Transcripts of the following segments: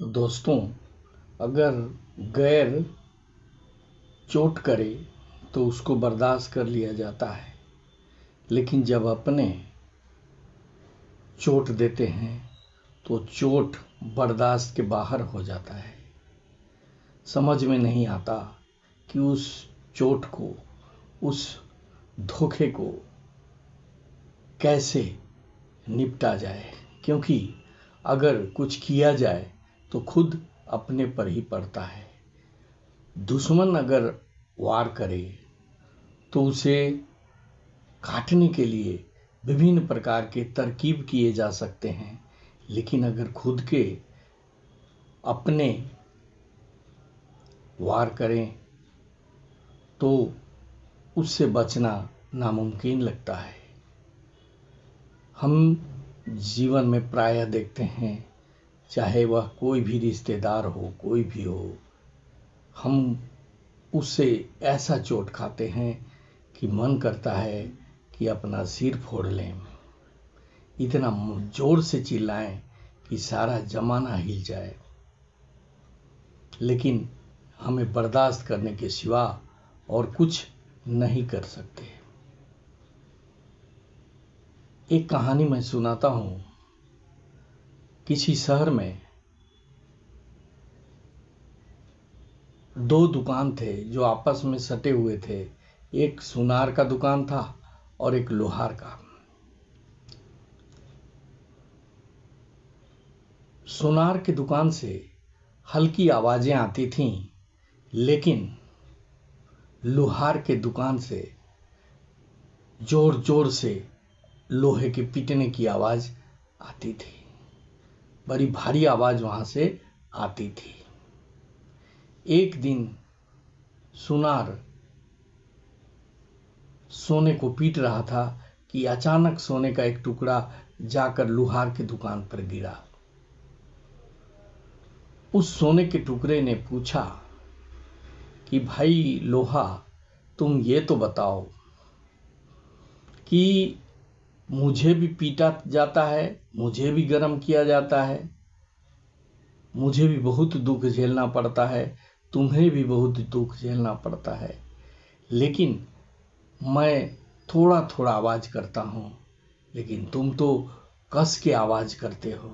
दोस्तों, अगर गैर चोट करे तो उसको बर्दाश्त कर लिया जाता है, लेकिन जब अपने चोट देते हैं तो चोट बर्दाश्त के बाहर हो जाता है। समझ में नहीं आता कि उस चोट को, उस धोखे को कैसे निपटा जाए, क्योंकि अगर कुछ किया जाए तो खुद अपने पर ही पड़ता है। दुश्मन अगर वार करे तो उसे काटने के लिए विभिन्न प्रकार के तरकीब किए जा सकते हैं, लेकिन अगर खुद के अपने वार करें तो उससे बचना नामुमकिन लगता है। हम जीवन में प्रायः देखते हैं, चाहे वह कोई भी रिश्तेदार हो, कोई भी हो, हम उससे ऐसा चोट खाते हैं कि मन करता है कि अपना सिर फोड़ लें, इतना जोर से चिल्लाएं कि सारा जमाना हिल जाए, लेकिन हमें बर्दाश्त करने के सिवा और कुछ नहीं कर सकते। एक कहानी मैं सुनाता हूं। किसी शहर में दो दुकान थे जो आपस में सटे हुए थे। एक सुनार का दुकान था और एक लोहार का। सुनार की दुकान से हल्की आवाजें आती थीं, लेकिन लोहार के दुकान से जोर जोर से लोहे के पीटने की आवाज आती थी। बड़ी भारी आवाज वहां से आती थी। एक दिन सुनार सोने को पीट रहा था कि अचानक सोने का एक टुकड़ा जाकर लोहार की दुकान पर गिरा। उस सोने के टुकड़े ने पूछा कि भाई लोहा, तुम ये तो बताओ कि मुझे भी पीटा जाता है, मुझे भी गर्म किया जाता है, मुझे भी बहुत दुख झेलना पड़ता है, तुम्हें भी बहुत दुख झेलना पड़ता है, लेकिन मैं थोड़ा थोड़ा आवाज करता हूं, लेकिन तुम तो कस के आवाज करते हो,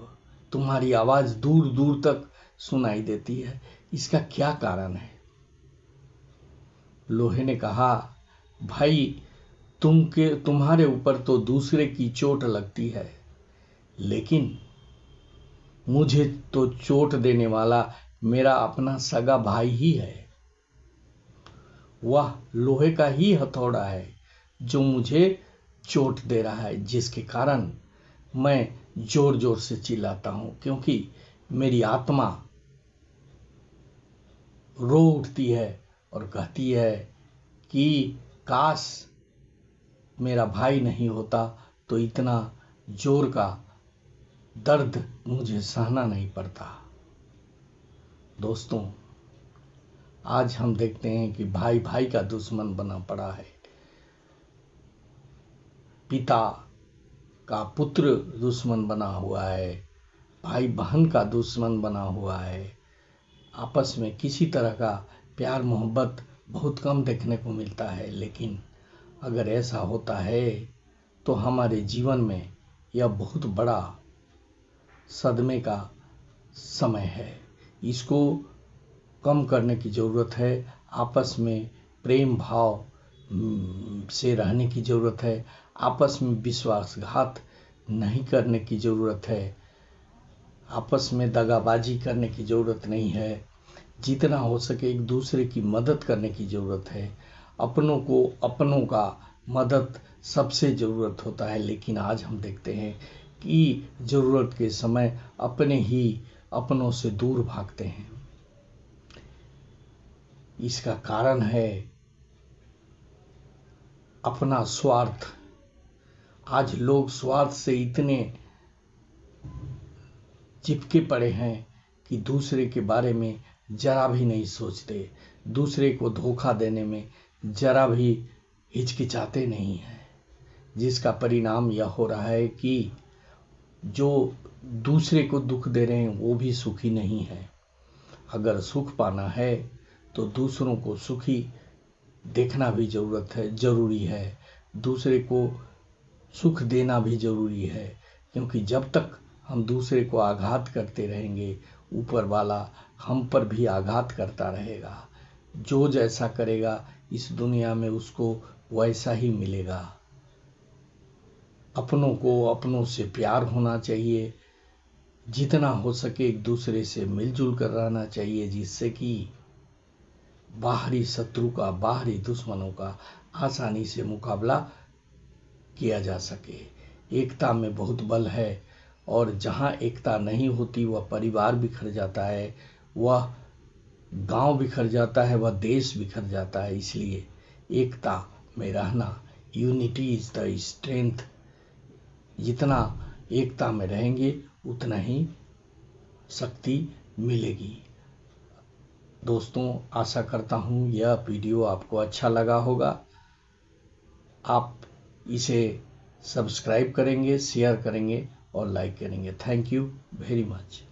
तुम्हारी आवाज दूर दूर तक सुनाई देती है, इसका क्या कारण है? लोहे ने कहा, भाई तुम्हारे ऊपर तो दूसरे की चोट लगती है, लेकिन मुझे तो चोट देने वाला मेरा अपना सगा भाई ही है। वह लोहे का ही हथौड़ा है जो मुझे चोट दे रहा है, जिसके कारण मैं जोर जोर से चिल्लाता हूं, क्योंकि मेरी आत्मा रो उठती है और कहती है कि काश मेरा भाई नहीं होता तो इतना जोर का दर्द मुझे सहना नहीं पड़ता। दोस्तों, आज हम देखते हैं कि भाई भाई का दुश्मन बना पड़ा है, पिता का पुत्र दुश्मन बना हुआ है, भाई बहन का दुश्मन बना हुआ है। आपस में किसी तरह का प्यार मोहब्बत बहुत कम देखने को मिलता है, लेकिन अगर ऐसा होता है तो हमारे जीवन में यह बहुत बड़ा सदमे का समय है। इसको कम करने की ज़रूरत है। आपस में प्रेम भाव से रहने की ज़रूरत है। आपस में विश्वासघात नहीं करने की ज़रूरत है। आपस में दगाबाजी करने की ज़रूरत नहीं है। जितना हो सके एक दूसरे की मदद करने की ज़रूरत है। अपनों को अपनों का मदद सबसे ज़रूरत होता है, लेकिन आज हम देखते हैं कि ज़रूरत के समय अपने ही अपनों से दूर भागते हैं। इसका कारण है अपना स्वार्थ। आज लोग स्वार्थ से इतने चिपके पड़े हैं कि दूसरे के बारे में जरा भी नहीं सोचते, दूसरे को धोखा देने में जरा भी हिचकिचाते नहीं हैं, जिसका परिणाम यह हो रहा है कि जो दूसरे को दुख दे रहे हैं वो भी सुखी नहीं है। अगर सुख पाना है तो दूसरों को सुखी देखना भी जरूरी है, दूसरे को सुख देना भी जरूरी है, क्योंकि जब तक हम दूसरे को आघात करते रहेंगे ऊपर वाला हम पर भी आघात करता रहेगा। जो जैसा करेगा इस दुनिया में उसको वैसा ही मिलेगा। अपनों को अपनों से प्यार होना चाहिए, जितना हो सके एक दूसरे से मिलजुल कर रहना चाहिए, जिससे कि बाहरी शत्रु का, बाहरी दुश्मनों का आसानी से मुकाबला किया जा सके। एकता में बहुत बल है, और जहाँ एकता नहीं होती वह परिवार बिखर जाता है, वह गांव बिखर जाता है, वह देश बिखर जाता है। इसलिए एकता में रहना, यूनिटी इज द स्ट्रेंथ, जितना एकता में रहेंगे उतना ही शक्ति मिलेगी। दोस्तों, आशा करता हूँ यह वीडियो आपको अच्छा लगा होगा। आप इसे सब्सक्राइब करेंगे, शेयर करेंगे और लाइक करेंगे। Thank you very much.